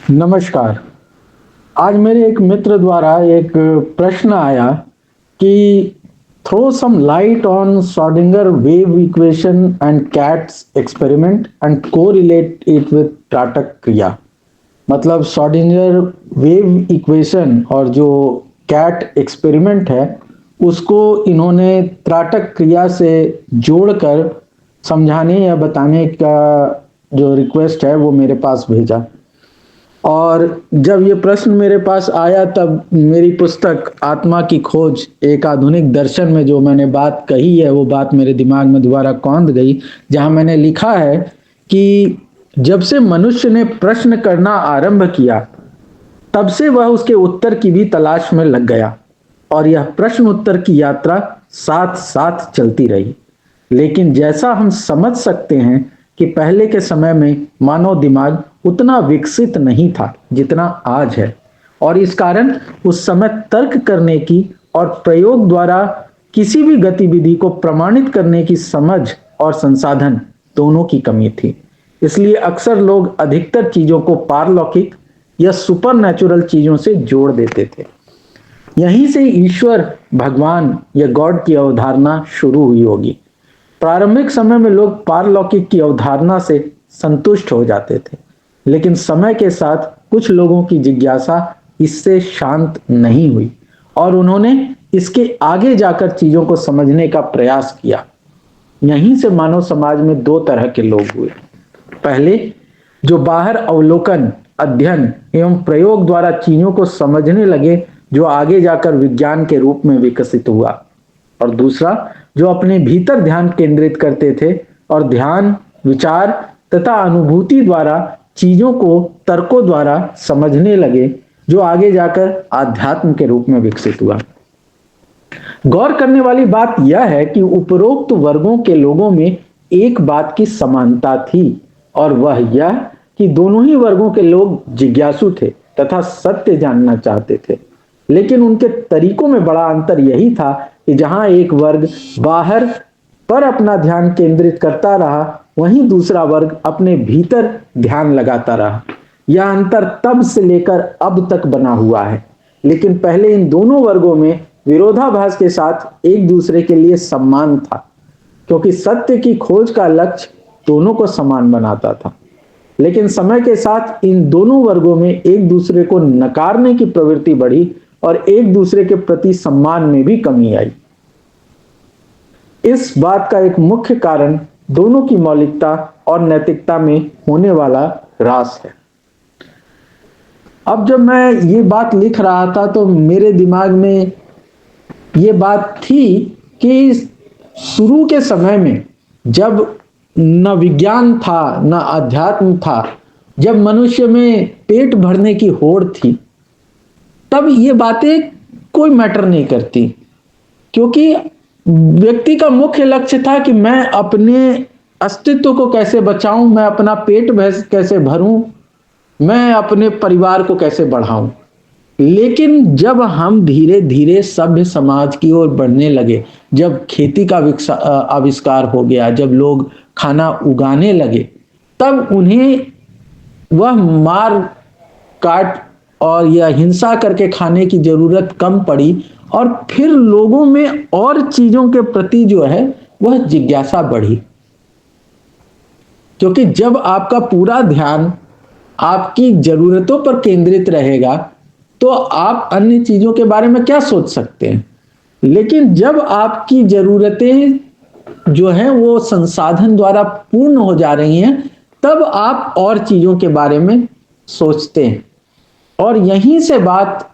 नमस्कार। आज मेरे एक मित्र द्वारा एक प्रश्न आया कि throw some light on Schrodinger wave equation and cat's experiment and correlate it with trataka kriya. मतलब श्रोडिंगर वेव इक्वेशन और जो कैट एक्सपेरिमेंट है उसको इन्होंने त्राटक क्रिया से जोड़कर समझाने या बताने का जो रिक्वेस्ट है वो मेरे पास भेजा। और जब ये प्रश्न मेरे पास आया तब मेरी पुस्तक आत्मा की खोज एक आधुनिक दर्शन में जो मैंने बात कही है वो बात मेरे दिमाग में दोबारा कौंध गई, जहां मैंने लिखा है कि जब से मनुष्य ने प्रश्न करना आरंभ किया तब से वह उसके उत्तर की भी तलाश में लग गया और यह प्रश्न उत्तर की यात्रा साथ साथ चलती रही। लेकिन जैसा हम समझ सकते हैं कि पहले के समय में मानव दिमाग उतना विकसित नहीं था जितना आज है, और इस कारण उस समय तर्क करने की और प्रयोग द्वारा किसी भी गतिविधि को प्रमाणित करने की समझ और संसाधन दोनों की कमी थी। इसलिए अक्सर लोग अधिकतर चीजों को पारलौकिक या सुपर नेचुरल चीजों से जोड़ देते थे। यहीं से ईश्वर, भगवान या गॉड की अवधारणा शुरू हुई होगी। प्रारंभिक समय में लोग पारलौकिक की अवधारणा से संतुष्ट हो जाते थे, लेकिन समय के साथ कुछ लोगों की जिज्ञासा इससे शांत नहीं हुई और उन्होंने इसके आगे जाकर चीजों को समझने का प्रयास किया। यहीं से मानव समाज में दो तरह के लोग हुए। पहले, जो बाहर अवलोकन, अध्ययन एवं प्रयोग द्वारा चीजों को समझने लगे, जो आगे जाकर विज्ञान के रूप में विकसित हुआ। और दूसरा, जो अपने भीतर ध्यान केंद्रित करते थे और ध्यान, विचार तथा अनुभूति द्वारा चीजों को तर्कों द्वारा समझने लगे, जो आगे जाकर आध्यात्म के रूप में विकसित हुआ। गौर करने वाली बात यह है कि उपरोक्त वर्गों के लोगों में एक बात की समानता थी, और वह यह कि दोनों ही वर्गों के लोग जिज्ञासु थे तथा सत्य जानना चाहते थे। लेकिन उनके तरीकों में बड़ा अंतर यही था कि जहां एक वर्ग बाहर पर अपना ध्यान केंद्रित करता रहा, वहीं दूसरा वर्ग अपने भीतर ध्यान लगाता रहा। यह अंतर तब से लेकर अब तक बना हुआ है, लेकिन पहले इन दोनों वर्गों में विरोधाभास के साथ एक दूसरे के लिए सम्मान था, क्योंकि सत्य की खोज का लक्ष्य दोनों को समान बनाता था। लेकिन समय के साथ इन दोनों वर्गों में एक दूसरे को नकारने की प्रवृत्ति बढ़ी और एक दूसरे के प्रति सम्मान में भी कमी आई। इस बात का एक मुख्य कारण दोनों की मौलिकता और नैतिकता में होने वाला ह्रास है। अब जब मैं ये बात लिख रहा था तो मेरे दिमाग में ये बात थी कि शुरू के समय में जब न विज्ञान था न अध्यात्म था, जब मनुष्य में पेट भरने की होड़ थी, तब ये बातें कोई मैटर नहीं करती, क्योंकि व्यक्ति का मुख्य लक्ष्य था कि मैं अपने अस्तित्व को कैसे बचाऊं, मैं अपना पेट कैसे भरूं, मैं अपने परिवार को कैसे बढ़ाऊं। लेकिन जब हम धीरे धीरे सभ्य समाज की ओर बढ़ने लगे, जब खेती का आविष्कार हो गया, जब लोग खाना उगाने लगे, तब उन्हें वह मार काट और यह हिंसा करके खाने की जरूरत कम पड़ी, और फिर लोगों में और चीजों के प्रति जो है वह जिज्ञासा बढ़ी। क्योंकि जब आपका पूरा ध्यान आपकी जरूरतों पर केंद्रित रहेगा तो आप अन्य चीजों के बारे में क्या सोच सकते हैं। लेकिन जब आपकी जरूरतें जो हैं वो संसाधन द्वारा पूर्ण हो जा रही हैं, तब आप और चीजों के बारे में सोचते हैं। और यहीं से बात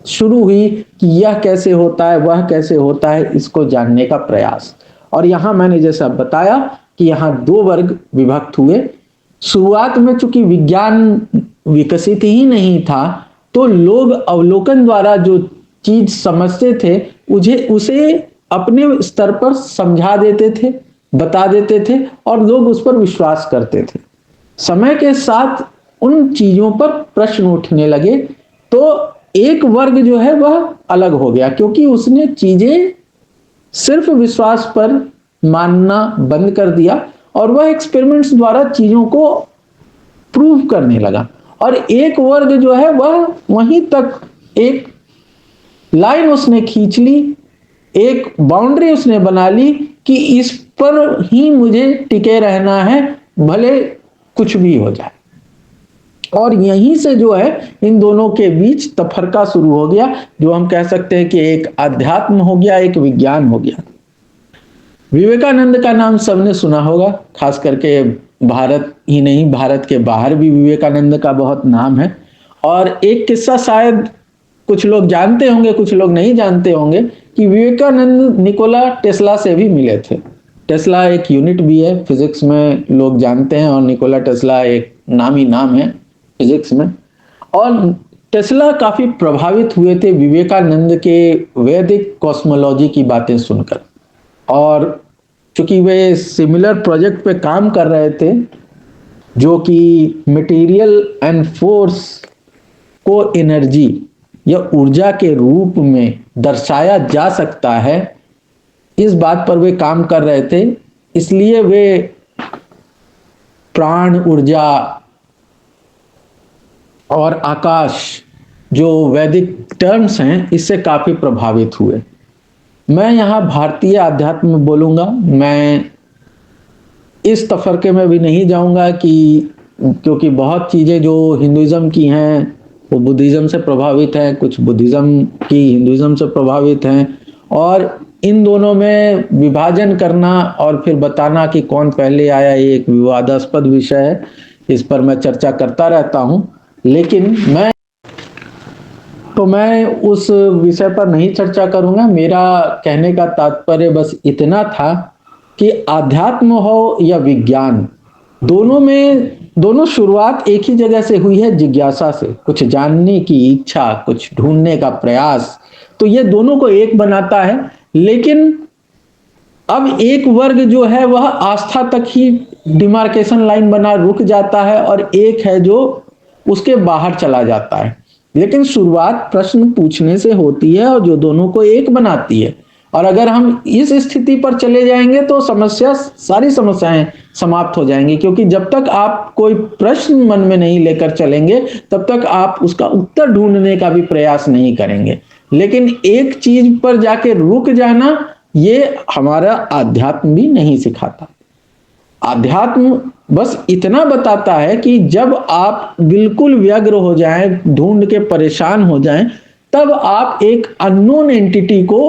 शुरू हुई कि यह कैसे होता है, वह कैसे होता है, इसको जानने का प्रयास। और यहां मैंने जैसा बताया कि यहां दो वर्ग विभक्त हुए। शुरुआत में चूंकि विज्ञान विकसित ही नहीं था, तो लोग अवलोकन द्वारा जो चीज समझते थे उसे अपने स्तर पर समझा देते थे, बता देते थे, और लोग उस पर विश्वास करते थे। समय के साथ उन चीजों पर प्रश्न उठने लगे, तो एक वर्ग जो है वह अलग हो गया, क्योंकि उसने चीजें सिर्फ विश्वास पर मानना बंद कर दिया और वह एक्सपेरिमेंट्स द्वारा चीजों को प्रूव करने लगा। और एक वर्ग जो है वह वहीं तक एक लाइन उसने खींच ली, एक बाउंड्री उसने बना ली कि इस पर ही मुझे टिके रहना है, भले कुछ भी हो जाए। और यहीं से जो है इन दोनों के बीच तफरका शुरू हो गया, जो हम कह सकते हैं कि एक अध्यात्म हो गया, एक विज्ञान हो गया। विवेकानंद का नाम सबने सुना होगा, खास करके भारत ही नहीं, भारत के बाहर भी विवेकानंद का बहुत नाम है। और एक किस्सा शायद कुछ लोग जानते होंगे, कुछ लोग नहीं जानते होंगे, कि विवेकानंद निकोला टेस्ला से भी मिले थे। टेस्ला एक यूनिट भी है फिजिक्स में, लोग जानते हैं, और निकोला टेस्ला एक नामी नाम है फिजिक्स में। और टेस्ला काफी प्रभावित हुए थे विवेकानंद के वैदिक कॉस्मोलॉजी की बातें सुनकर। और चूंकि वे सिमिलर प्रोजेक्ट पे काम कर रहे थे, जो कि मटेरियल एंड फोर्स को एनर्जी या ऊर्जा के रूप में दर्शाया जा सकता है, इस बात पर वे काम कर रहे थे। इसलिए वे प्राण ऊर्जा और आकाश, जो वैदिक टर्म्स हैं, इससे काफी प्रभावित हुए। मैं यहाँ भारतीय अध्यात्म में बोलूंगा, मैं इस तफरके में भी नहीं जाऊंगा कि, क्योंकि बहुत चीजें जो हिंदुइज्म की हैं वो बुद्धिज्म से प्रभावित हैं, कुछ बुद्धिज्म की हिंदुइज्म से प्रभावित हैं, और इन दोनों में विभाजन करना और फिर बताना कि कौन पहले आया, ये एक विवादास्पद विषय है, इस पर मैं चर्चा करता रहता हूं। लेकिन मैं उस विषय पर नहीं चर्चा करूंगा। मेरा कहने का तात्पर्य बस इतना था कि आध्यात्म हो या विज्ञान, दोनों शुरुआत एक ही जगह से हुई है, जिज्ञासा से, कुछ जानने की इच्छा, कुछ ढूंढने का प्रयास। तो ये दोनों को एक बनाता है। लेकिन अब एक वर्ग जो है वह आस्था तक ही डिमार्केशन लाइन बना रुक जाता है, और एक है जो उसके बाहर चला जाता है। लेकिन शुरुआत प्रश्न पूछने से होती है, और जो दोनों को एक बनाती है। और अगर हम इस स्थिति पर चले जाएंगे तो सारी समस्याएं समाप्त हो जाएंगी, क्योंकि जब तक आप कोई प्रश्न मन में नहीं लेकर चलेंगे, तब तक आप उसका उत्तर ढूंढने का भी प्रयास नहीं करेंगे। लेकिन एक चीज पर जाके रुक जाना, ये हमारा अध्यात्म भी नहीं सिखाता। अध्यात्म बस इतना बताता है कि जब आप बिल्कुल व्यग्र हो जाएं, ढूंढ के परेशान हो जाएं, तब आप एक अननोन एंटिटी को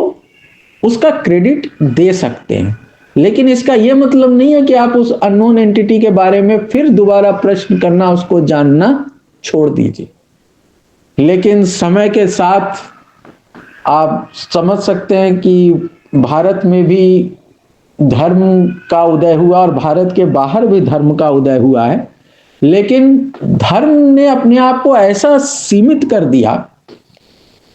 उसका क्रेडिट दे सकते हैं। लेकिन इसका यह मतलब नहीं है कि आप उस अननोन एंटिटी के बारे में फिर दोबारा प्रश्न करना, उसको जानना छोड़ दीजिए। लेकिन समय के साथ आप समझ सकते हैं कि भारत में भी धर्म का उदय हुआ, और भारत के बाहर भी धर्म का उदय हुआ है। लेकिन धर्म ने अपने आप को ऐसा सीमित कर दिया,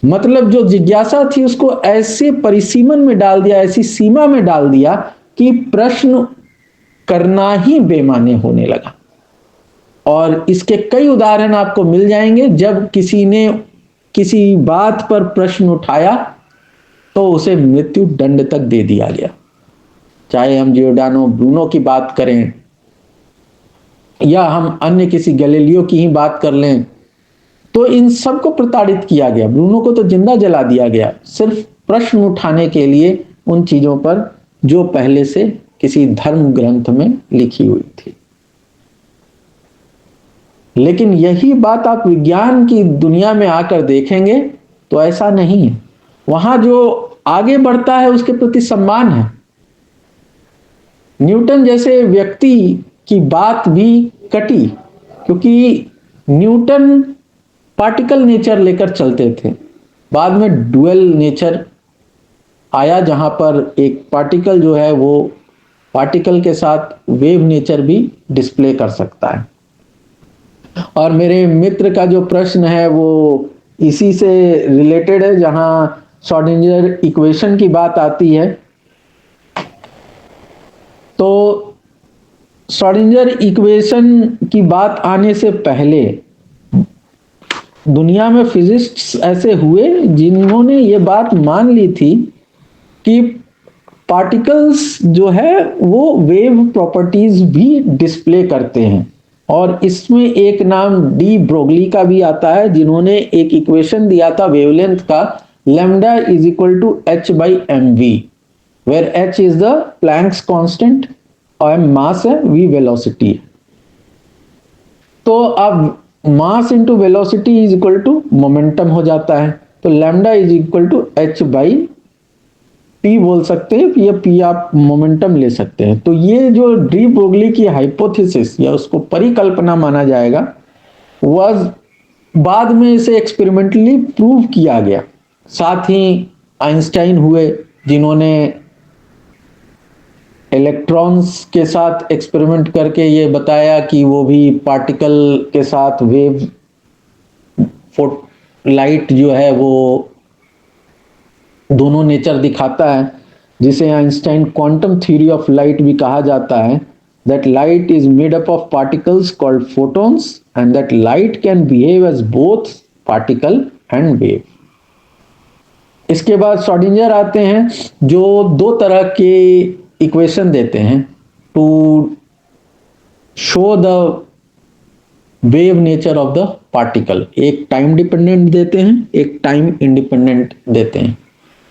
मतलब जो जिज्ञासा थी उसको ऐसे परिसीमन में डाल दिया, ऐसी सीमा में डाल दिया कि प्रश्न करना ही बेमाने होने लगा। और इसके कई उदाहरण आपको मिल जाएंगे। जब किसी ने किसी बात पर प्रश्न उठाया तो उसे मृत्यु दंड तक दे दिया गया। चाहे हम जियोर्डानो ब्रूनो की बात करें, या हम अन्य किसी गैलीलियो की ही बात कर लें, तो इन सब को प्रताड़ित किया गया। ब्रूनो को तो जिंदा जला दिया गया, सिर्फ प्रश्न उठाने के लिए उन चीजों पर जो पहले से किसी धर्म ग्रंथ में लिखी हुई थी। लेकिन यही बात आप विज्ञान की दुनिया में आकर देखेंगे तो ऐसा नहीं है। वहां जो आगे बढ़ता है उसके प्रति सम्मान है। न्यूटन जैसे व्यक्ति की बात भी कटी, क्योंकि न्यूटन पार्टिकल नेचर लेकर चलते थे। बाद में डुअल नेचर आया, जहां पर एक पार्टिकल जो है वो पार्टिकल के साथ वेव नेचर भी डिस्प्ले कर सकता है। और मेरे मित्र का जो प्रश्न है वो इसी से रिलेटेड है, जहां श्रोडिंगर इक्वेशन की बात आती है। तो श्रोडिंगर इक्वेशन की बात आने से पहले दुनिया में फिजिसिस्ट्स ऐसे हुए जिन्होंने ये बात मान ली थी कि पार्टिकल्स जो है वो वेव प्रॉपर्टीज भी डिस्प्ले करते हैं। और इसमें एक नाम डी ब्रोगली का भी आता है, जिन्होंने एक इक्वेशन दिया था वेवलेंथ का, lambda is equal to H by M V, where H is the Planck's constant और एम मास है, वी वेलोसिटी। तो अब mass into velocity is equal to momentum हो जाता है, तो lambda is equal to H by P बोल सकते हैं, या पी आप मोमेंटम ले सकते हैं। तो ये जो डी ब्रोगली की हाइपोथेसिस या उसको परिकल्पना माना जाएगा, वह बाद में इसे एक्सपेरिमेंटली प्रूव किया गया। साथ ही आइंस्टाइन हुए, जिन्होंने इलेक्ट्रॉन्स के साथ एक्सपेरिमेंट करके ये बताया कि वो भी पार्टिकल के साथ वेव लाइट जो है वो दोनों नेचर दिखाता है, जिसे Einstein quantum theory of light भी कहा जाता है। That light is made up of particles called photons and that light can behave as both particle and wave. इसके बाद श्रोडिंगर आते हैं, जो दो तरह के इक्वेशन देते हैं to show the wave nature of the particle. एक टाइम डिपेंडेंट देते हैं, एक टाइम इंडिपेंडेंट देते हैं।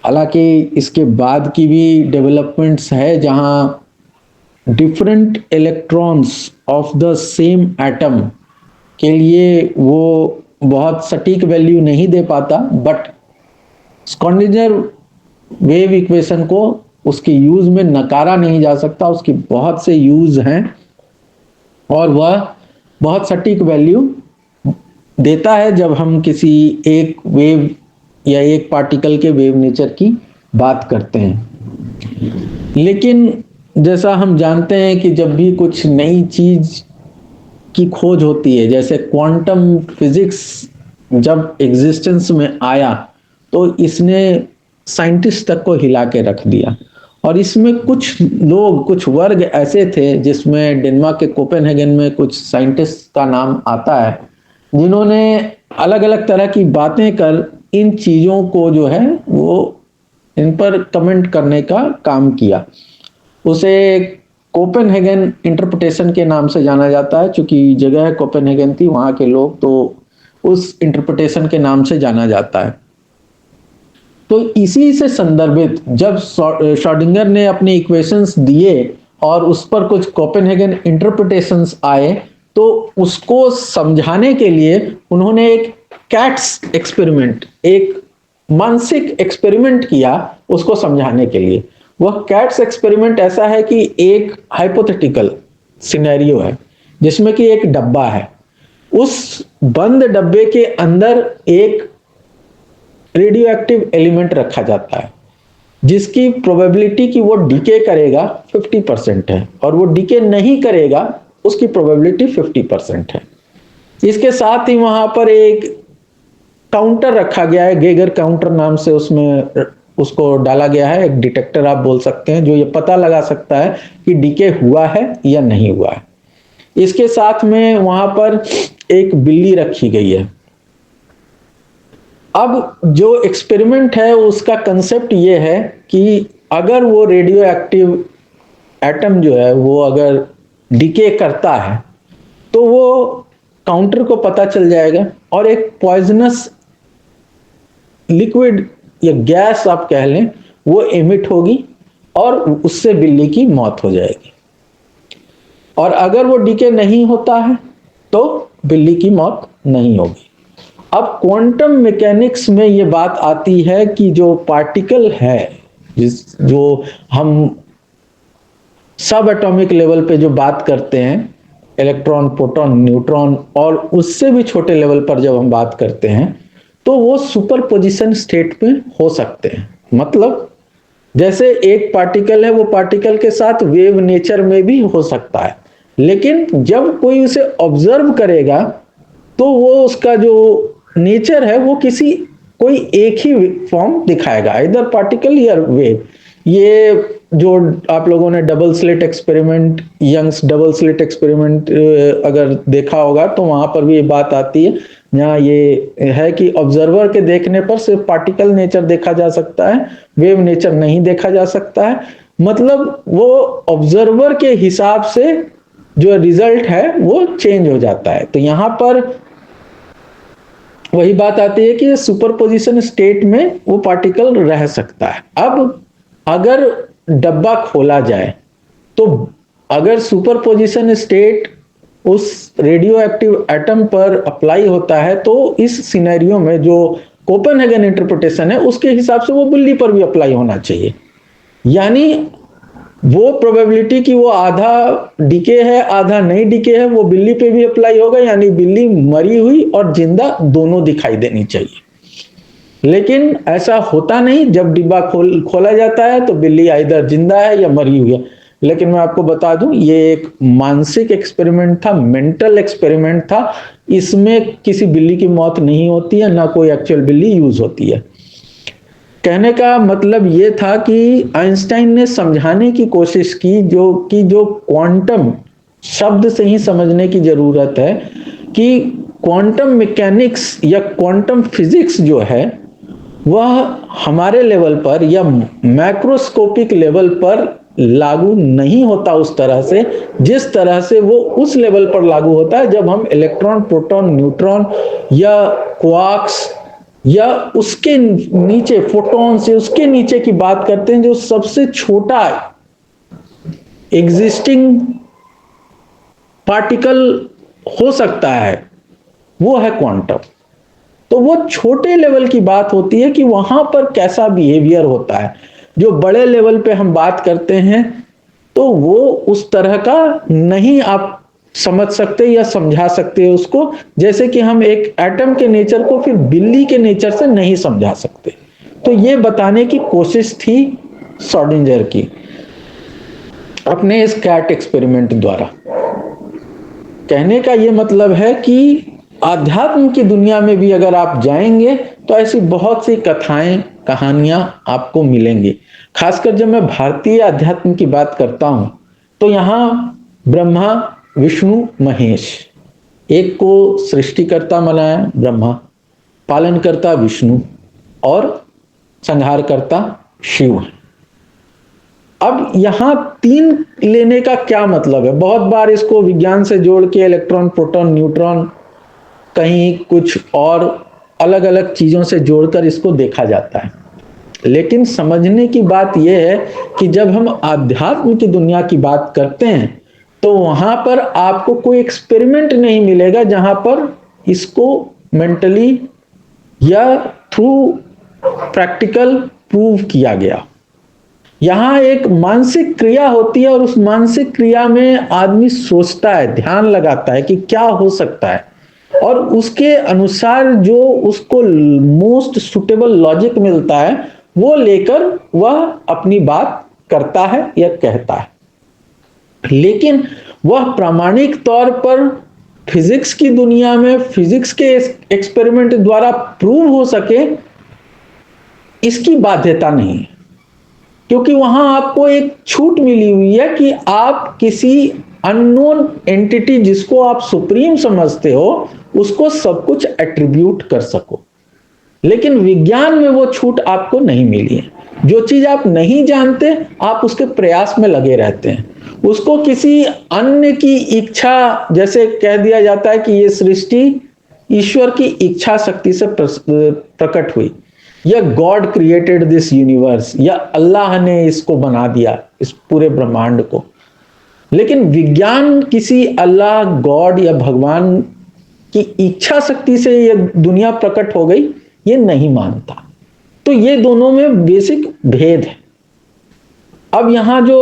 हालांकि इसके बाद की भी डेवलपमेंट्स है, जहां different electrons of the same atom के लिए वो बहुत सटीक वैल्यू नहीं दे पाता, बट श्रोडिंगर वेव इक्वेशन को उसके यूज में नकारा नहीं जा सकता। उसकी बहुत से यूज हैं और वह बहुत सटीक वैल्यू देता है जब हम किसी एक वेव या एक पार्टिकल के वेव नेचर की बात करते हैं। लेकिन जैसा हम जानते हैं कि जब भी कुछ नई चीज की खोज होती है, जैसे क्वांटम फिजिक्स जब एग्जिस्टेंस में आया, तो इसने साइंटिस्ट तक को हिला के रख दिया। और इसमें कुछ लोग, कुछ वर्ग ऐसे थे, जिसमें डेनमार्क के कोपेनहेगन में कुछ साइंटिस्ट का नाम आता है, जिन्होंने अलग अलग तरह की बातें कर इन चीजों को जो है वो इन पर कमेंट करने का काम किया। उसे कोपेनहेगन इंटरप्रिटेशन के नाम से जाना जाता है, क्योंकि जगह कोपेनहेगन थी, वहां के लोग, तो उस इंटरप्रिटेशन के नाम से जाना जाता है। तो इसी से संदर्भित जब श्रोडिंगर ने अपने इक्वेशंस दिए और उस पर कुछ कोपेनहेगन इंटरप्रिटेशंस आए, तो उसको समझाने के लिए उन्होंने एक कैट्स एक्सपेरिमेंट, एक मानसिक एक्सपेरिमेंट किया उसको समझाने के लिए। वह कैट्स एक्सपेरिमेंट ऐसा है कि एक हाइपोथेटिकल सिनेरियो है, जिसमें कि एक डब्बा है, उस बंद डब्बे के अंदर एक रेडियो एक्टिव एलिमेंट रखा जाता है, जिसकी प्रोबेबिलिटी कि वो डीके करेगा 50% है, और वो डीके नहीं करेगा उसकी प्रोबेबिलिटी 50% है। इसके साथ ही वहां पर एक काउंटर रखा गया है, गेगर काउंटर नाम से उसमें उसको डाला गया है, एक डिटेक्टर आप बोल सकते हैं, जो ये पता लगा सकता है कि डीके हुआ है या नहीं हुआ है। इसके साथ में वहां पर एक बिल्ली रखी गई है। अब जो एक्सपेरिमेंट है उसका कंसेप्ट ये है कि अगर वो रेडियो एक्टिव एटम जो है वो अगर डीके करता है, तो वो काउंटर को पता चल जाएगा और एक पॉइजनस लिक्विड या गैस आप कह लें, वो एमिट होगी और उससे बिल्ली की मौत हो जाएगी। और अगर वो डीके नहीं होता है तो बिल्ली की मौत नहीं होगी। अब क्वांटम मैकेनिक्स में ये बात आती है कि जो पार्टिकल है, जो हम सब एटॉमिक लेवल पे जो बात करते हैं, इलेक्ट्रॉन, प्रोटॉन, न्यूट्रॉन, और उससे भी छोटे लेवल पर जब हम बात करते हैं, तो वो सुपरपोजिशन स्टेट में हो सकते हैं। मतलब जैसे एक पार्टिकल है, वो पार्टिकल के साथ वेव नेचर में भी हो सकता है, लेकिन जब कोई उसे ऑब्जर्व करेगा तो वो उसका जो नेचर है वो कोई एक ही फॉर्म दिखाएगा, इधर पार्टिकल या वेव। ये जो आप लोगों ने double slit experiment, Young's double slit experiment अगर देखा होगा, तो वहां पर भी ये बात आती है, जहाँ ये है कि ऑब्जर्वर के देखने पर सिर्फ पार्टिकल नेचर देखा जा सकता है, वेव नेचर नहीं देखा जा सकता है। मतलब वो ऑब्जर्वर के हिसाब से जो रिजल्ट है वो चेंज हो जाता है। तो यहां पर वही बात आती है कि सुपरपोजिशन स्टेट में वो पार्टिकल रह सकता है। अब अगर डब्बा खोला जाए तो अगर सुपरपोजिशन स्टेट उस रेडियो एक्टिव एटम पर अप्लाई होता है तो इस सिनेरियो में जो कोपेनहेगन इंटरप्रिटेशन है उसके हिसाब से वो बिल्ली पर भी अप्लाई होना चाहिए। यानी वो प्रोबेबिलिटी कि वो आधा डीके है आधा नहीं डीके है वो बिल्ली पे भी अप्लाई होगा, यानी बिल्ली मरी हुई और जिंदा दोनों दिखाई देनी चाहिए। लेकिन ऐसा होता नहीं, जब डिब्बा खोला जाता है तो बिल्ली आइदर जिंदा है या मरी हुई है। लेकिन मैं आपको बता दूं ये एक मानसिक एक्सपेरिमेंट था, मेंटल एक्सपेरिमेंट था। इसमें किसी बिल्ली की मौत नहीं होती है, ना कोई एक्चुअल बिल्ली यूज होती है। कहने का मतलब ये था कि आइंस्टाइन ने समझाने की कोशिश की जो क्वांटम शब्द से ही समझने की जरूरत है कि क्वांटम मैकेनिक्स या क्वांटम फिजिक्स जो है वह हमारे लेवल पर या मैक्रोस्कोपिक लेवल पर लागू नहीं होता उस तरह से जिस तरह से वो उस लेवल पर लागू होता है जब हम इलेक्ट्रॉन, प्रोटॉन, न्यूट्रॉन या क्वार्क्स या उसके नीचे फोटॉन से उसके नीचे की बात करते हैं। जो सबसे छोटा एग्जिस्टिंग पार्टिकल हो सकता है वो है क्वांटम। तो वो छोटे लेवल की बात होती है कि वहां पर कैसा बिहेवियर होता है। जो बड़े लेवल पे हम बात करते हैं तो वो उस तरह का नहीं आप समझ सकते या समझा सकते उसको, जैसे कि हम एक एटम के नेचर को फिर बिल्ली के नेचर से नहीं समझा सकते। तो ये बताने की कोशिश थी श्रोडिंगर की अपने इस कैट एक्सपेरिमेंट द्वारा। कहने का ये मतलब है कि आध्यात्म की दुनिया में भी अगर आप जाएंगे तो ऐसी बहुत सी कथाएं, कहानियां आपको मिलेंगी। खासकर जब मैं भारतीय अध्यात्म की बात करता हूं तो यहां ब्रह्मा, विष्णु, महेश, एक को सृष्टिकर्ता मनाया ब्रह्मा, पालनकर्ता विष्णु और संहारकर्ता शिव। अब यहां तीन लेने का क्या मतलब है? बहुत बार इसको विज्ञान से जोड़ के इलेक्ट्रॉन, प्रोटॉन, न्यूट्रॉन, कहीं कुछ और अलग अलग चीजों से जोड़कर इसको देखा जाता है। लेकिन समझने की बात यह है कि जब हम आध्यात्म की दुनिया की बात करते हैं तो वहां पर आपको कोई एक्सपेरिमेंट नहीं मिलेगा जहां पर इसको मेंटली या थ्रू प्रैक्टिकल प्रूव किया गया। यहां एक मानसिक क्रिया होती है और उस मानसिक क्रिया में आदमी सोचता है, ध्यान लगाता है कि क्या हो सकता है और उसके अनुसार जो उसको मोस्ट सुटेबल लॉजिक मिलता है वो लेकर वह अपनी बात करता है या कहता है। लेकिन वह प्रामाणिक तौर पर फिजिक्स की दुनिया में फिजिक्स के एक्सपेरिमेंट द्वारा प्रूव हो सके इसकी बाध्यता नहीं है, क्योंकि वहां आपको एक छूट मिली हुई है कि आप किसी अननोन एंटिटी जिसको आप सुप्रीम समझते हो उसको सब कुछ एट्रीब्यूट कर सको। लेकिन विज्ञान में वो छूट आपको नहीं मिली है। जो चीज आप नहीं जानते आप उसके प्रयास में लगे रहते हैं। उसको किसी अन्य की इच्छा, जैसे कह दिया जाता है कि ये सृष्टि ईश्वर की इच्छा शक्ति से प्रकट हुई, या गॉड क्रिएटेड दिस यूनिवर्स, या अल्लाह ने इसको बना दिया इस पूरे ब्रह्मांड को। लेकिन विज्ञान किसी अल्लाह, गॉड या भगवान की इच्छा शक्ति से ये दुनिया प्रकट हो गई ये नहीं मानता। तो ये दोनों में बेसिक भेद है। अब यहां जो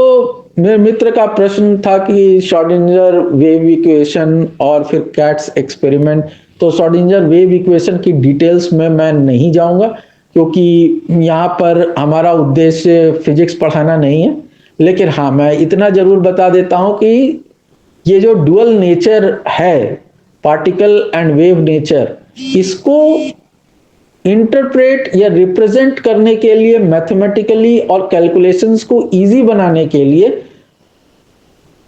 मेरे मित्र का प्रश्न था कि श्रोडिंगर वेव इक्वेशन और फिर कैट्स एक्सपेरिमेंट, तो श्रोडिंगर वेव इक्वेशन की डिटेल्स में मैं नहीं जाऊंगा क्योंकि यहाँ पर हमारा उद्देश्य फिजिक्स पढ़ाना नहीं है। लेकिन हाँ, मैं इतना जरूर बता देता हूं कि ये जो डुअल नेचर है, पार्टिकल एंड वेव नेचर, इसको इंटरप्रेट या रिप्रेजेंट करने के लिए मैथमेटिकली और कैलकुलेशंस को इजी बनाने के लिए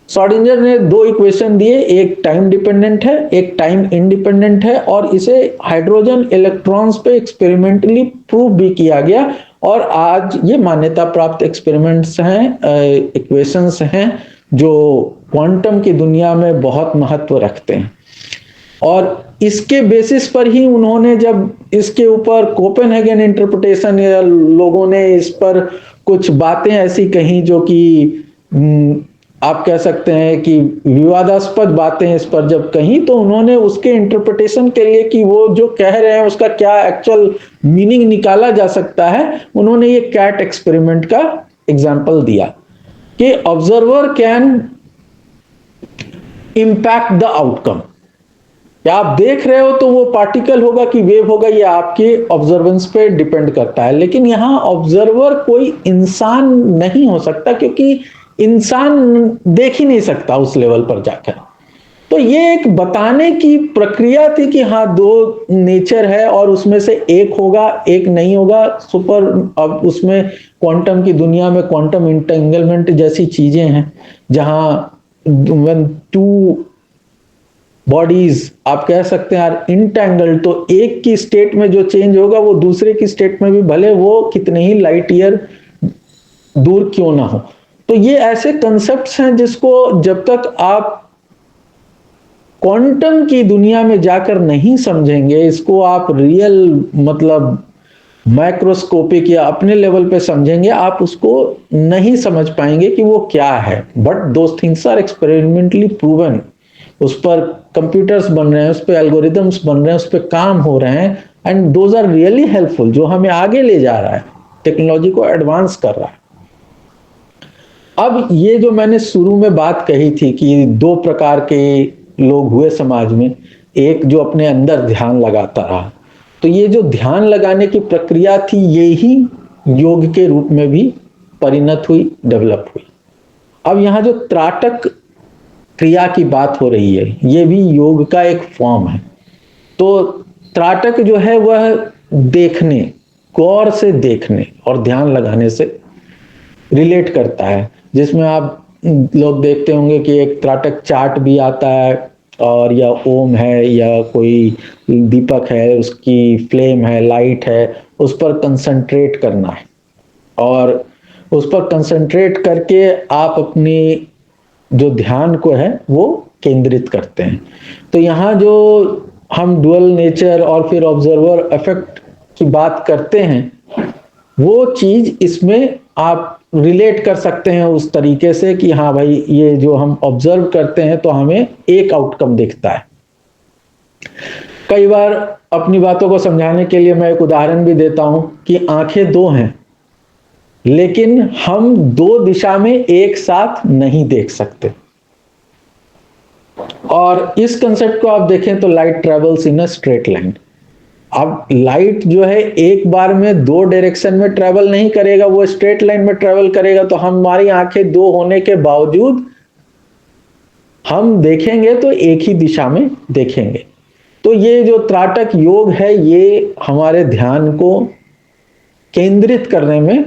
श्रोडिंगर ने दो इक्वेशन दिए, एक टाइम डिपेंडेंट है, एक टाइम इंडिपेंडेंट है, और इसे हाइड्रोजन इलेक्ट्रॉन्स पे एक्सपेरिमेंटली प्रूव भी किया गया। और आज ये मान्यता प्राप्त एक्सपेरिमेंट्स हैं, इक्वेशंस हैं जो क्वांटम की दुनिया में बहुत महत्व रखते हैं। और इसके बेसिस पर ही उन्होंने जब इसके ऊपर कोपेनहेगन इंटरप्रिटेशन, या लोगों ने इस पर कुछ बातें ऐसी कही जो कि आप कह सकते हैं कि विवादास्पद बातें इस पर जब कही, तो उन्होंने उसके इंटरप्रिटेशन के लिए कि वो जो कह रहे हैं उसका क्या एक्चुअल मीनिंग निकाला जा सकता है, उन्होंने ये कैट एक्सपेरिमेंट का एग्जाम्पल दिया कि observer can impact the outcome. क्या आप देख रहे हो तो वो पार्टिकल होगा कि वेव होगा, ये आपके ऑब्जर्वेंस पे डिपेंड करता है। लेकिन यहां ऑब्जर्वर कोई इंसान नहीं हो सकता, क्योंकि इंसान देख ही नहीं सकता उस लेवल पर जाकर। तो ये एक बताने की प्रक्रिया थी कि हाँ, दो नेचर है और उसमें से एक होगा, एक नहीं होगा। सुपर, अब उसमें क्वांटम की दुनिया में क्वांटम इंटेंगलमेंट जैसी चीजें हैं, जहां व्हेन टू बॉडीज आप कह सकते हैं आर इंटेंगल्ड, तो एक की स्टेट में जो चेंज होगा वो दूसरे की स्टेट में भी, भले वो कितने ही लाइट ईयर दूर क्यों ना हो। तो ये ऐसे कंसेप्ट्स हैं जिसको जब तक आप क्वांटम की दुनिया में जाकर नहीं समझेंगे, इसको आप रियल मतलब माइक्रोस्कोपिक या अपने लेवल पे समझेंगे, आप उसको नहीं समझ पाएंगे कि वो क्या है। But those things are experimentally proven. उस पर कंप्यूटर्स बन रहे हैं, उस पर एल्गोरिदम्स बन रहे हैं, उस पर काम हो रहे हैं, and those are really helpful, जो हमें आगे ले जा रहा है, टेक्नोलॉजी को एडवांस कर रहा है। अब ये जो मैंने शुरू में बात कही थी कि दो प्रकार के लोग हुए समाज में, एक जो अपने अंदर ध्यान लगाता रहा, तो ये जो ध्यान लगाने की प्रक्रिया थी ये ही योग के रूप में भी परिणत हुई, डेवलप हुई। अब यहाँ जो त्राटक क्रिया की बात हो रही है, ये भी योग का एक फॉर्म है। तो त्राटक जो है वह देखने, गौर से देखने और ध्यान लगाने से रिलेट करता है, जिसमें आप लोग देखते होंगे कि एक त्राटक चार्ट भी आता है, और या ओम है या कोई दीपक है, उसकी फ्लेम है, लाइट है, उस पर कंसंट्रेट करना है, और उस पर कंसंट्रेट करके आप अपनी जो ध्यान को है वो केंद्रित करते हैं। तो यहाँ जो हम डुअल नेचर और फिर ऑब्जर्वर इफेक्ट की बात करते हैं, वो चीज इसमें आप रिलेट कर सकते हैं उस तरीके से कि हाँ भाई, ये जो हम ऑब्जर्व करते हैं तो हमें एक आउटकम दिखता है। कई बार अपनी बातों को समझाने के लिए मैं एक उदाहरण भी देता हूं कि आंखें दो हैं, लेकिन हम दो दिशा में एक साथ नहीं देख सकते। और इस कंसेप्ट को आप देखें तो light travels in a straight line. अब लाइट जो है एक बार में दो डायरेक्शन में ट्रेवल नहीं करेगा, वो स्ट्रेट लाइन में ट्रेवल करेगा। तो हमारी आंखें दो होने के बावजूद हम देखेंगे तो एक ही दिशा में देखेंगे। तो ये जो त्राटक योग है, ये हमारे ध्यान को केंद्रित करने में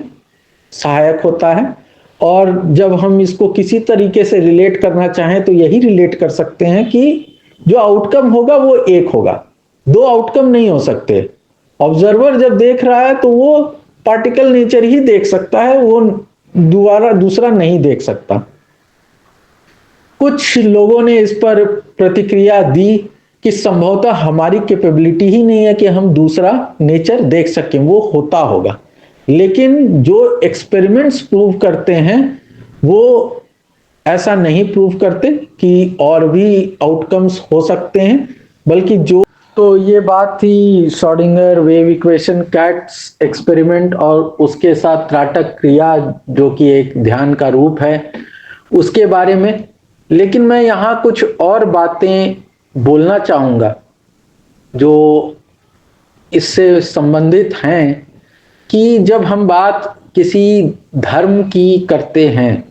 सहायक होता है। और जब हम इसको किसी तरीके से रिलेट करना चाहें तो यही रिलेट कर सकते हैं कि जो आउटकम होगा वो एक होगा, दो आउटकम नहीं हो सकते। ऑब्जर्वर जब देख रहा है तो वो पार्टिकल नेचर ही देख सकता है, वो दोबारा दूसरा नहीं देख सकता। कुछ लोगों ने इस पर प्रतिक्रिया दी कि संभवतः हमारी कैपेबिलिटी ही नहीं है कि हम दूसरा नेचर देख सकें, वो होता होगा। लेकिन जो एक्सपेरिमेंट्स प्रूव करते हैं वो ऐसा नहीं प्रूव करते कि और भी आउटकम्स हो सकते हैं, बल्कि जो, तो ये बात थी Schrodinger wave equation, cats experiment और उसके साथ त्राटक क्रिया जो कि एक ध्यान का रूप है, उसके बारे में। लेकिन मैं यहाँ कुछ और बातें बोलना चाहूँगा जो इससे संबंधित हैं, कि जब हम बात किसी धर्म की करते हैं,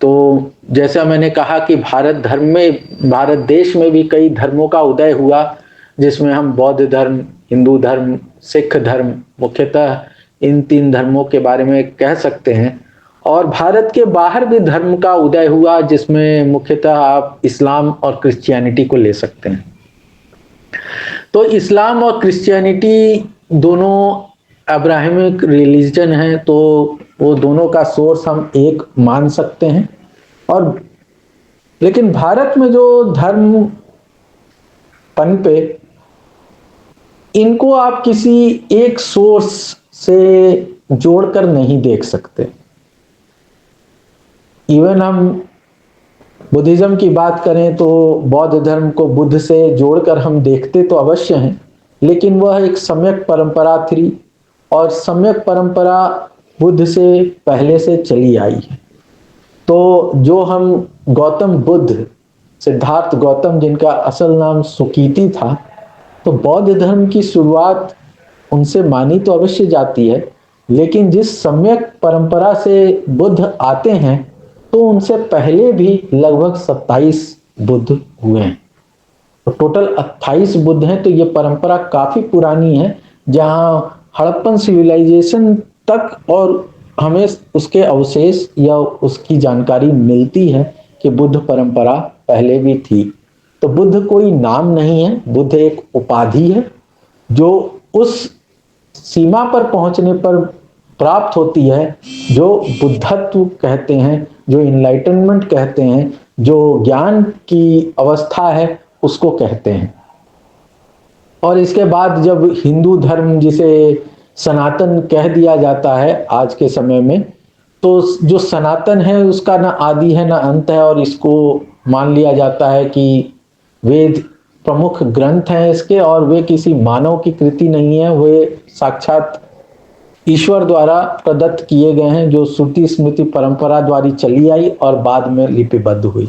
तो जैसा मैंने कहा कि भारत देश में भी कई धर्मों का उदय हुआ, जिसमें हम बौद्ध धर्म, हिंदू धर्म, सिख धर्म, मुख्यतः इन तीन धर्मों के बारे में कह सकते हैं। और भारत के बाहर भी धर्म का उदय हुआ, जिसमें मुख्यतः आप इस्लाम और क्रिश्चियनिटी को ले सकते हैं। तो इस्लाम और क्रिश्चियनिटी दोनों अब्राहमिक रिलीजन है, तो वो दोनों का सोर्स हम एक मान सकते हैं। और लेकिन भारत में जो धर्म पनपे, इनको आप किसी एक सोर्स से जोड़कर नहीं देख सकते। इवन हम बुद्धिज्म की बात करें तो बौद्ध धर्म को बुद्ध से जोड़कर हम देखते तो अवश्य हैं, लेकिन वह एक सम्यक परंपरा थी और सम्यक परंपरा बुद्ध से पहले से चली आई है। तो जो हम गौतम बुद्ध, सिद्धार्थ गौतम, जिनका असल नाम सुकीति था, तो बौद्ध धर्म की शुरुआत उनसे मानी तो अवश्य जाती है, लेकिन जिस सम्यक परंपरा से बुद्ध आते हैं तो उनसे पहले भी लगभग 27 बुद्ध हुए हैं। तो टोटल 28 बुद्ध हैं। तो ये परंपरा काफी पुरानी है, जहां हड़प्पन सिविलाइजेशन तक और हमें उसके अवशेष या उसकी जानकारी मिलती है कि बुद्ध परंपरा पहले भी थी। तो बुद्ध कोई नाम नहीं है, बुद्ध एक उपाधि है जो उस सीमा पर पहुंचने पर प्राप्त होती है जो बुद्धत्व कहते हैं, जो इनलाइटनमेंट कहते हैं, जो ज्ञान की अवस्था है उसको कहते हैं। और इसके बाद जब हिंदू धर्म, जिसे सनातन कह दिया जाता है आज के समय में, तो जो सनातन है उसका ना आदि है ना अंत है, और इसको मान लिया जाता है कि वेद प्रमुख ग्रंथ हैं इसके, और वे किसी मानव की कृति नहीं है, वे साक्षात ईश्वर द्वारा प्रदत्त किए गए हैं, जो श्रुति स्मृति परंपरा द्वारा चली आई और बाद में लिपिबद्ध हुई।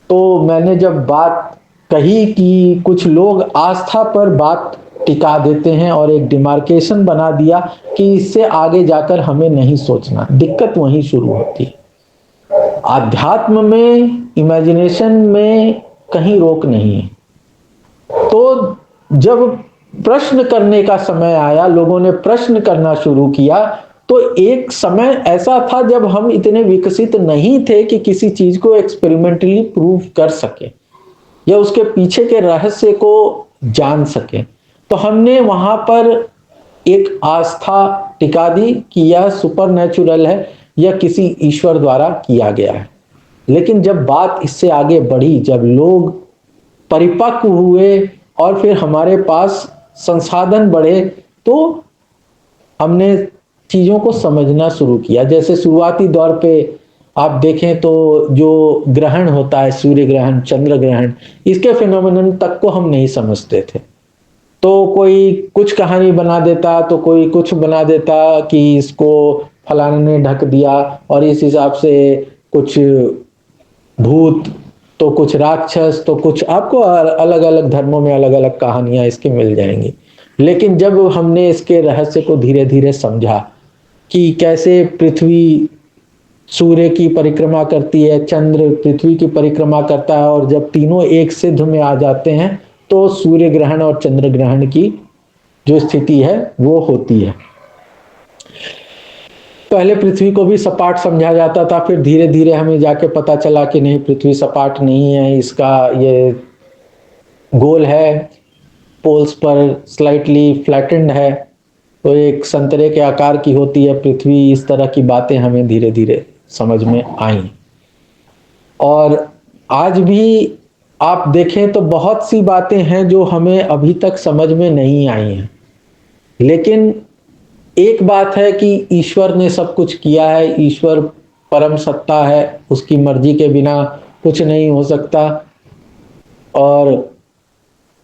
तो मैंने जब बात कही कि कुछ लोग आस्था पर बात टिका देते हैं और एक डिमार्केशन बना दिया कि इससे आगे जाकर हमें नहीं सोचना, दिक्कत वहीं शुरू होती है। आध्यात्म में, इमेजिनेशन में कहीं रोक नहीं है। तो जब प्रश्न करने का समय आया, लोगों ने प्रश्न करना शुरू किया, तो एक समय ऐसा था जब हम इतने विकसित नहीं थे कि किसी चीज को एक्सपेरिमेंटली प्रूव कर सके या उसके पीछे के रहस्य को जान सके। तो हमने वहां पर एक आस्था टिका दी कि यह सुपर नेचुरल है या किसी ईश्वर द्वारा किया गया है। लेकिन जब बात इससे आगे बढ़ी, जब लोग परिपक्व हुए और फिर हमारे पास संसाधन बढ़े, तो हमने चीजों को समझना शुरू किया। जैसे शुरुआती दौर पे आप देखें तो जो ग्रहण होता है, सूर्य ग्रहण, चंद्र ग्रहण, इसके फिनोमिनन तक को हम नहीं समझते थे। तो कोई कुछ कहानी बना देता, तो कोई कुछ बना देता कि इसको फलाने ने ढक दिया, और इस हिसाब से कुछ भूत, तो कुछ राक्षस, तो कुछ, आपको अलग अलग धर्मों में अलग अलग कहानियां इसकी मिल जाएंगी। लेकिन जब हमने इसके रहस्य को धीरे धीरे समझा कि कैसे पृथ्वी सूर्य की परिक्रमा करती है, चंद्र पृथ्वी की परिक्रमा करता है, और जब तीनों एक सिद्ध में आ जाते हैं तो सूर्य ग्रहण और चंद्र ग्रहण की जो स्थिति है वो होती है। पहले पृथ्वी को भी सपाट समझा जाता था, फिर धीरे धीरे हमें जाके पता चला कि नहीं, पृथ्वी सपाट नहीं है, इसका ये गोल है, पोल्स पर स्लाइटली फ्लैटेंड है, तो एक संतरे के आकार की होती है पृथ्वी। इस तरह की बातें हमें धीरे धीरे समझ में आई। और आज भी आप देखें तो बहुत सी बातें हैं जो हमें अभी तक समझ में नहीं आई हैं, लेकिन एक बात है कि ईश्वर ने सब कुछ किया है, ईश्वर परम सत्ता है, उसकी मर्जी के बिना कुछ नहीं हो सकता, और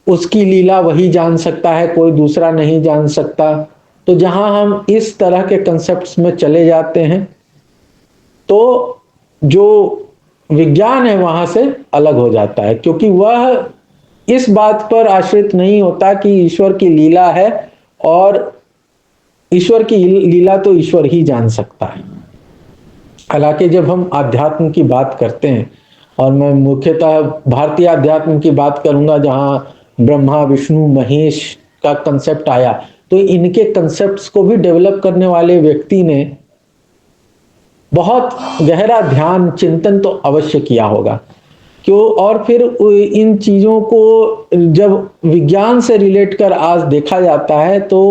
उसकी लीला वही जान सकता है, कोई दूसरा नहीं जान सकता। तो जहां हम इस तरह के कंसेप्ट्स में चले जाते हैं तो जो विज्ञान है वहां से अलग हो जाता है, क्योंकि वह इस बात पर आश्रित नहीं होता कि ईश्वर की लीला है, और ईश्वर की लीला तो ईश्वर ही जान सकता है। हालांकि जब हम आध्यात्म की बात करते हैं, और मैं मुख्यतः भारतीय आध्यात्म की बात करूंगा जहां ब्रह्मा विष्णु महेश का कंसेप्ट आया, तो इनके कंसेप्ट्स को भी डेवलप करने वाले व्यक्ति ने बहुत गहरा ध्यान चिंतन तो अवश्य किया होगा। क्यों? और फिर इन चीजों को जब विज्ञान से रिलेट कर आज देखा जाता है तो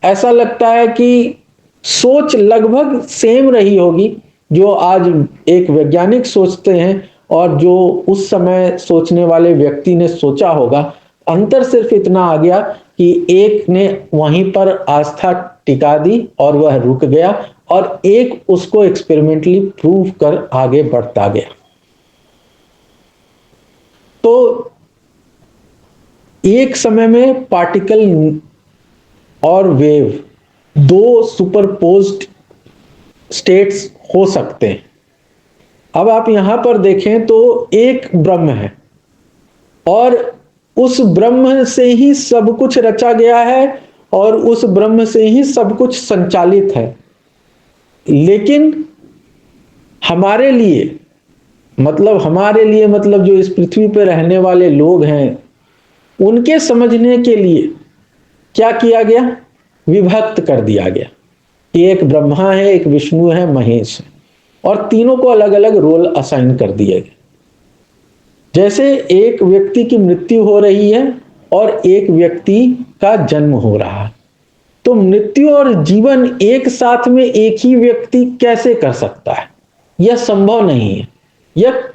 ऐसा लगता है कि सोच लगभग सेम रही होगी, जो आज एक वैज्ञानिक सोचते हैं और जो उस समय सोचने वाले व्यक्ति ने सोचा होगा, अंतर सिर्फ इतना आ गया कि एक ने वहीं पर आस्था टिका दी और वह रुक गया, और एक उसको एक्सपेरिमेंटली प्रूव कर आगे बढ़ता गया। तो एक समय में पार्टिकल और वेव दो सुपरपोज्ड स्टेट्स हो सकते हैं। अब आप यहां पर देखें तो एक ब्रह्म है और उस ब्रह्म से ही सब कुछ रचा गया है और उस ब्रह्म से ही सब कुछ संचालित है। लेकिन हमारे लिए मतलब जो इस पृथ्वी पर रहने वाले लोग हैं, उनके समझने के लिए क्या किया गया? विभक्त कर दिया गया कि एक ब्रह्मा है, एक विष्णु है, महेश है, और तीनों को अलग अलग रोल असाइन कर दिए गए। जैसे एक व्यक्ति की मृत्यु हो रही है और एक व्यक्ति का जन्म हो रहा है, तो मृत्यु और जीवन एक साथ में एक ही व्यक्ति कैसे कर सकता है? यह संभव नहीं है।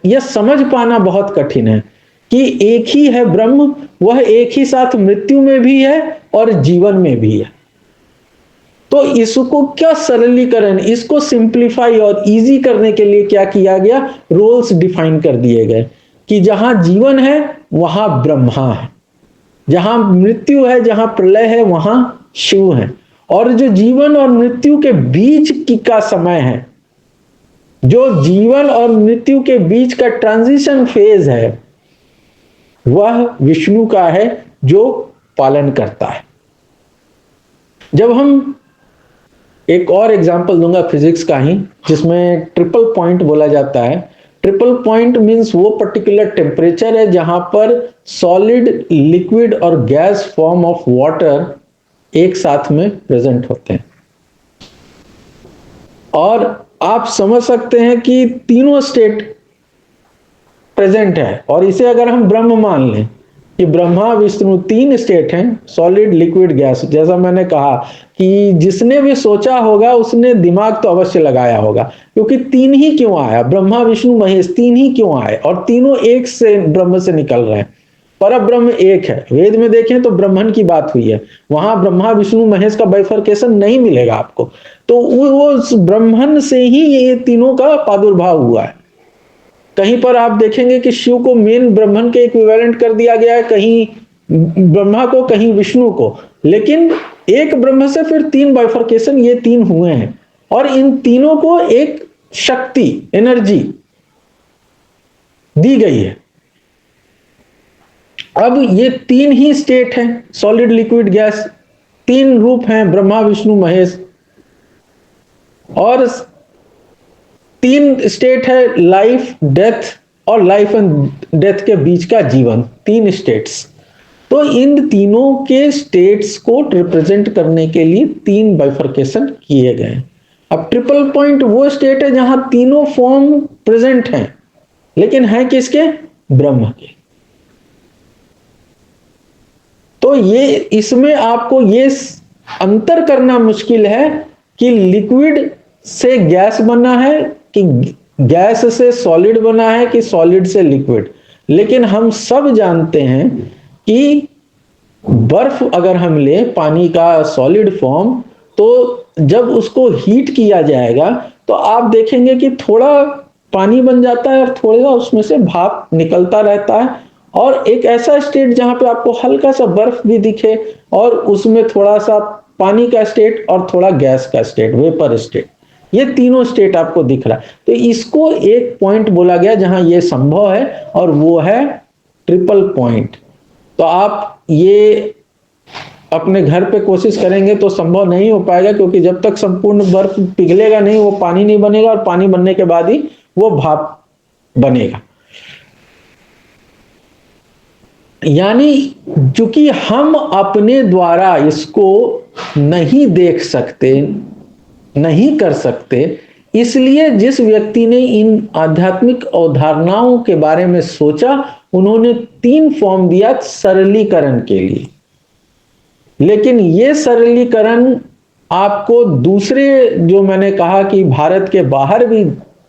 यह समझ पाना बहुत कठिन है कि एक ही है ब्रह्म, वह एक ही साथ मृत्यु में भी है और जीवन में भी है। तो इसको क्या सरलीकरण, इसको सिंप्लीफाई और इजी करने के लिए क्या किया गया? रोल्स डिफाइन कर दिए गए कि जहां जीवन है वहां ब्रह्मा है, जहां मृत्यु है, जहां प्रलय है, वहां शिव है, और जो जीवन और मृत्यु के बीच का समय है, जो जीवन और मृत्यु के बीच का ट्रांजिशन फेज है, वह विष्णु का है जो पालन करता है। जब हम एक और एग्जांपल दूंगा फिजिक्स का ही, जिसमें ट्रिपल पॉइंट बोला जाता है। ट्रिपल पॉइंट मींस वो पर्टिकुलर टेम्परेचर है जहां पर सॉलिड, लिक्विड और गैस फॉर्म ऑफ वाटर एक साथ में प्रेजेंट होते हैं। और आप समझ सकते हैं कि तीनों स्टेट प्रेजेंट है, और इसे अगर हम ब्रह्म मान लें कि ब्रह्मा विष्णु तीन स्टेट हैं, सॉलिड, लिक्विड, गैस। जैसा मैंने कहा कि जिसने भी सोचा होगा उसने दिमाग तो अवश्य लगाया होगा, क्योंकि तीन ही क्यों आया? ब्रह्मा विष्णु महेश तीन ही क्यों आए? और तीनों एक से ब्रह्म से निकल रहे हैं। पर ब्रह्म एक है। वेद में देखें तो ब्रह्मन की बात हुई है, वहां ब्रह्मा विष्णु महेश का बाइफर्केशन नहीं मिलेगा आपको। तो वो ब्रह्मन से ही ये तीनों का प्रादुर्भाव हुआ है। कहीं पर आप देखेंगे कि शिव को मेन ब्रह्मन के इक्विवेलेंट कर दिया गया है, कहीं ब्रह्मा को, कहीं विष्णु को, लेकिन एक ब्रह्म से फिर तीन बाइफर्केशन ये तीन हुए हैं, और इन तीनों को एक शक्ति, एनर्जी दी गई है। अब ये तीन ही स्टेट हैं, सॉलिड, लिक्विड, गैस, तीन रूप हैं ब्रह्मा विष्णु महेश, और तीन स्टेट है लाइफ, डेथ, और लाइफ एंड डेथ के बीच का जीवन, तीन स्टेट्स। तो इन तीनों के स्टेट्स को रिप्रेजेंट करने के लिए तीन बाइफर्केशन किए गए। अब ट्रिपल पॉइंट वो स्टेट है जहां तीनों फॉर्म प्रेजेंट हैं, लेकिन है किसके? ब्रह्म के। तो ये इसमें आपको ये अंतर करना मुश्किल है कि लिक्विड से गैस बना है, कि गैस से सॉलिड बना है, कि सॉलिड से लिक्विड। लेकिन हम सब जानते हैं कि बर्फ अगर हम ले, पानी का सॉलिड फॉर्म, तो जब उसको हीट किया जाएगा तो आप देखेंगे कि थोड़ा पानी बन जाता है और थोड़ा उसमें से भाप निकलता रहता है, और एक ऐसा स्टेट जहां पे आपको हल्का सा बर्फ भी दिखे और उसमें थोड़ा सा पानी का स्टेट और थोड़ा गैस का स्टेट, वेपर स्टेट, ये तीनों स्टेट आपको दिख रहा है। तो इसको एक पॉइंट बोला गया जहां ये संभव है, और वो है ट्रिपल पॉइंट। तो आप ये अपने घर पे कोशिश करेंगे तो संभव नहीं हो पाएगा, क्योंकि जब तक संपूर्ण बर्फ पिघलेगा नहीं, वो पानी नहीं बनेगा, और पानी बनने के बाद ही वो भाप बनेगा। यानी चूंकि हम अपने द्वारा इसको नहीं देख सकते, नहीं कर सकते, इसलिए जिस व्यक्ति ने इन आध्यात्मिक अवधारणाओं के बारे में सोचा, उन्होंने तीन फॉर्म दिया सरलीकरण के लिए। लेकिन यह सरलीकरण आपको दूसरे, जो मैंने कहा कि भारत के बाहर भी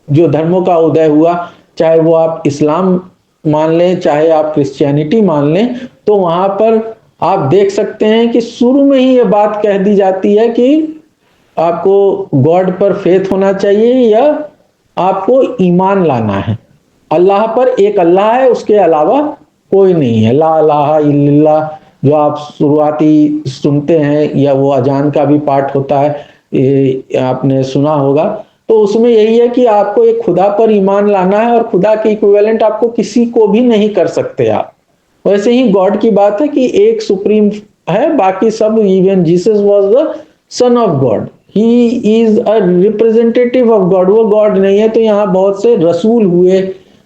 जो धर्मों का उदय हुआ, चाहे वो आप इस्लाम मान लें, चाहे आप क्रिश्चियनिटी मान लें, तो वहां पर आप देख सकते हैं कि शुरू में ही ये बात कह दी जाती है कि आपको गॉड पर फेथ होना चाहिए या आपको ईमान लाना है। अल्लाह पर एक अल्लाह है, उसके अलावा कोई नहीं है। ला इलाहा इल्लल्लाह जो आप शुरुआती सुनते हैं, या वो अजान का भी पाठ होता है, ये आपने सुना होगा। तो उसमें यही है कि आपको एक खुदा पर ईमान लाना है, और खुदा के इक्विवेलेंट आपको किसी को भी नहीं कर सकते आप। वैसे ही गॉड की बात है कि एक सुप्रीम है, बाकी सब, even Jesus was the son of God, he is a representative of God, वो गॉड नहीं है। तो यहाँ बहुत से रसूल हुए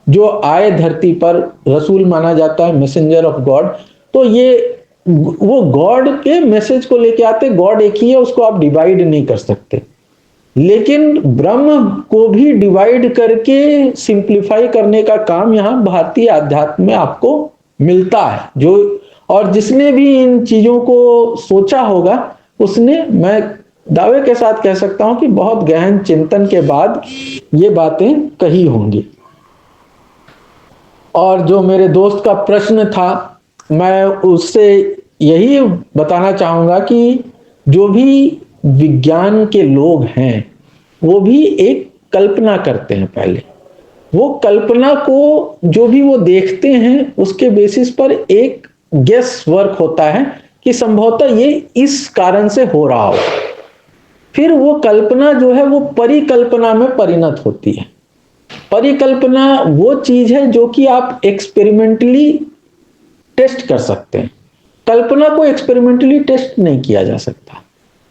जो आए धरती पर, रसूल माना जाता है, मैसेंजर ऑफ गॉड। तो ये वो गॉड के मैसेज को लेके आते, गॉड एक ही है, उसको आप डिवाइड नहीं कर सकते। लेकिन ब्रह्म को भी डिवाइड करके सिंप्लीफाई करने का काम यहाँ भारतीय अध्यात्म में आपको मिलता है। जो और जिसने भी इन चीजों को सोचा होगा, उसने, मैं दावे के साथ कह सकता हूं कि बहुत गहन चिंतन के बाद ये बातें कही होंगी। और जो मेरे दोस्त का प्रश्न था, मैं उससे यही बताना चाहूंगा कि जो भी विज्ञान के लोग हैं वो भी एक कल्पना करते हैं। पहले वो कल्पना को जो भी वो देखते हैं उसके बेसिस पर एक गेस वर्क होता है कि संभवतः ये इस कारण से हो रहा हो। फिर वो कल्पना जो है वो परिकल्पना में परिणत होती है। परिकल्पना वो चीज है जो कि आप एक्सपेरिमेंटली टेस्ट कर सकते हैं। कल्पना को एक्सपेरिमेंटली टेस्ट नहीं किया जा सकता।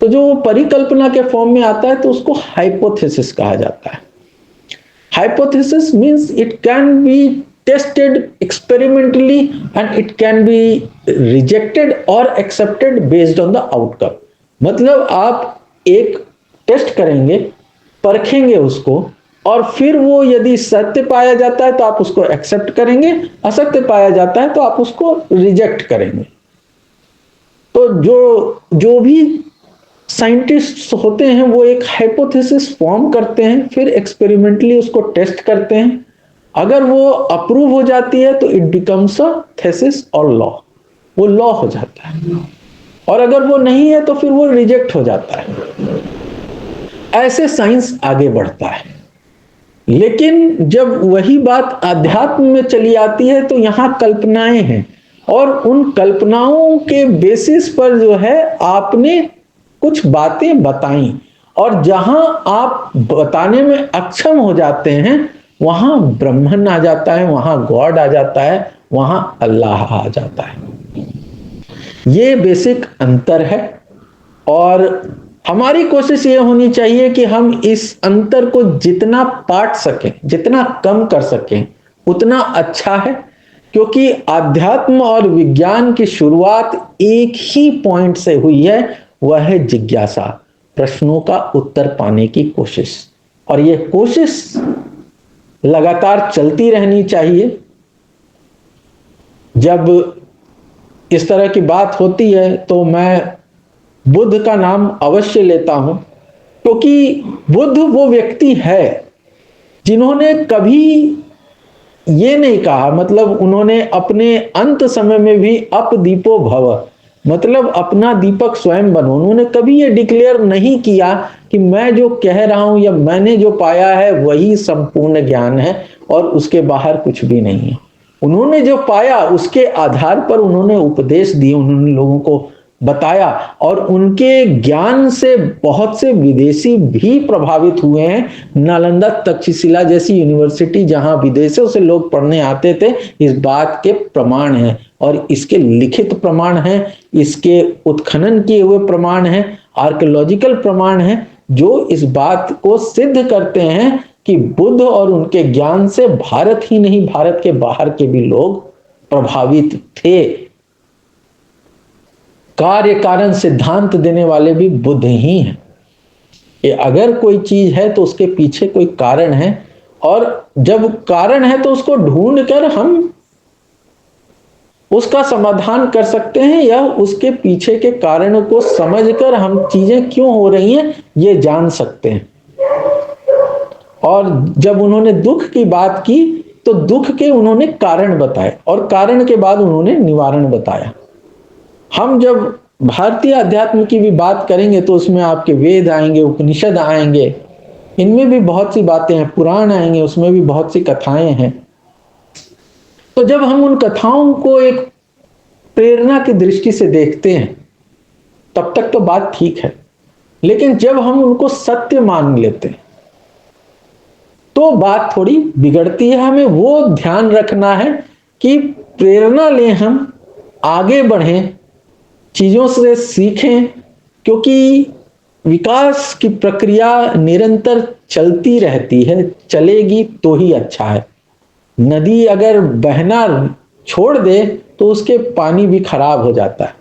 तो जो वो परिकल्पना के फॉर्म में आता है तो उसको हाइपोथेसिस कहा जाता है। Hypothesis means it can be tested experimentally and it can be rejected और accepted based on the outcome. मतलब आप एक टेस्ट करेंगे, परखेंगे उसको, और फिर वो यदि सत्य पाया जाता है तो आप उसको एक्सेप्ट करेंगे, असत्य पाया जाता है तो आप उसको रिजेक्ट करेंगे। तो जो भी साइंटिस्ट होते हैं वो एक हाइपोथेसिस फॉर्म करते हैं, फिर एक्सपेरिमेंटली उसको टेस्ट करते हैं। अगर वो अप्रूव हो जाती है तो इट बिकम्स अ थेसिस और लॉ, वो लॉ हो जाता है। और अगर वो नहीं है तो फिर वो रिजेक्ट हो जाता है। ऐसे साइंस आगे बढ़ता है। लेकिन जब वही बात अध्यात्म में चली आती है तो यहां कल्पनाएं हैं, और उन कल्पनाओं के बेसिस पर जो है आपने कुछ बातें बताई, और जहां आप बताने में अक्षम हो जाते हैं वहां ब्रह्मन आ जाता है, वहां गॉड आ जाता है, वहां अल्लाह आ जाता है। ये बेसिक अंतर है। और हमारी कोशिश ये होनी चाहिए कि हम इस अंतर को जितना पाट सकें, जितना कम कर सकें, उतना अच्छा है। क्योंकि अध्यात्म और विज्ञान की शुरुआत एक ही पॉइंट से हुई है, वह है जिज्ञासा, प्रश्नों का उत्तर पाने की कोशिश। और यह कोशिश लगातार चलती रहनी चाहिए। जब इस तरह की बात होती है तो मैं बुद्ध का नाम अवश्य लेता हूं, क्योंकि बुद्ध वो व्यक्ति है जिन्होंने कभी ये नहीं कहा, मतलब उन्होंने अपने अंत समय में भी अप दीपो भव, मतलब अपना दीपक स्वयं बनो। उन्होंने कभी ये डिक्लेयर नहीं किया कि मैं जो कह रहा हूं या मैंने जो पाया है वही संपूर्ण ज्ञान है और उसके बाहर कुछ भी नहीं है। उन्होंने जो पाया उसके आधार पर उन्होंने उपदेश दिए, उन्होंने लोगों को बताया, और उनके ज्ञान से बहुत से विदेशी भी प्रभावित हुए हैं। नालंदा तक्षशिला जैसी यूनिवर्सिटी जहां विदेशों से लोग पढ़ने आते थे, इस बात के प्रमाण हैं, और इसके लिखित प्रमाण हैं, इसके उत्खनन किए हुए प्रमाण हैं, आर्कियोलॉजिकल प्रमाण हैं, जो इस बात को सिद्ध करते हैं कि बुद्ध और उनके ज्ञान से भारत ही नहीं, भारत के बाहर के भी लोग प्रभावित थे। कार्य कारण सिद्धांत देने वाले भी बुद्ध ही हैं। ये अगर कोई चीज है तो उसके पीछे कोई कारण है, और जब कारण है तो उसको ढूंढ कर हम उसका समाधान कर सकते हैं, या उसके पीछे के कारण को समझकर हम चीजें क्यों हो रही हैं ये जान सकते हैं। और जब उन्होंने दुख की बात की तो दुख के उन्होंने कारण बताए और कारण के बाद उन्होंने निवारण बताया। हम जब भारतीय अध्यात्म की भी बात करेंगे तो उसमें आपके वेद आएंगे, उपनिषद आएंगे, इनमें भी बहुत सी बातें हैं, पुराण आएंगे, उसमें भी बहुत सी कथाएं हैं। तो जब हम उन कथाओं को एक प्रेरणा की दृष्टि से देखते हैं तब तक तो बात ठीक है, लेकिन जब हम उनको सत्य मान लेते हैं तो बात थोड़ी बिगड़ती है। हमें वो ध्यान रखना है कि प्रेरणा लें, हम आगे बढ़ें, चीजों से सीखें, क्योंकि विकास की प्रक्रिया निरंतर चलती रहती है, चलेगी तो ही अच्छा है। नदी अगर बहना छोड़ दे तो उसके पानी भी खराब हो जाता है।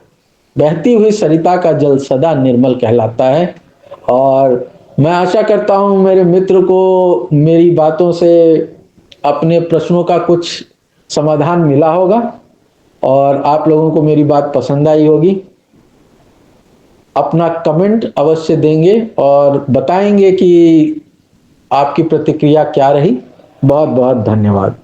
बहती हुई सरिता का जल सदा निर्मल कहलाता है। और मैं आशा करता हूं मेरे मित्र को मेरी बातों से अपने प्रश्नों का कुछ समाधान मिला होगा और आप लोगों को मेरी बात पसंद आई होगी। अपना कमेंट अवश्य देंगे और बताएंगे कि आपकी प्रतिक्रिया क्या रही। बहुत बहुत धन्यवाद।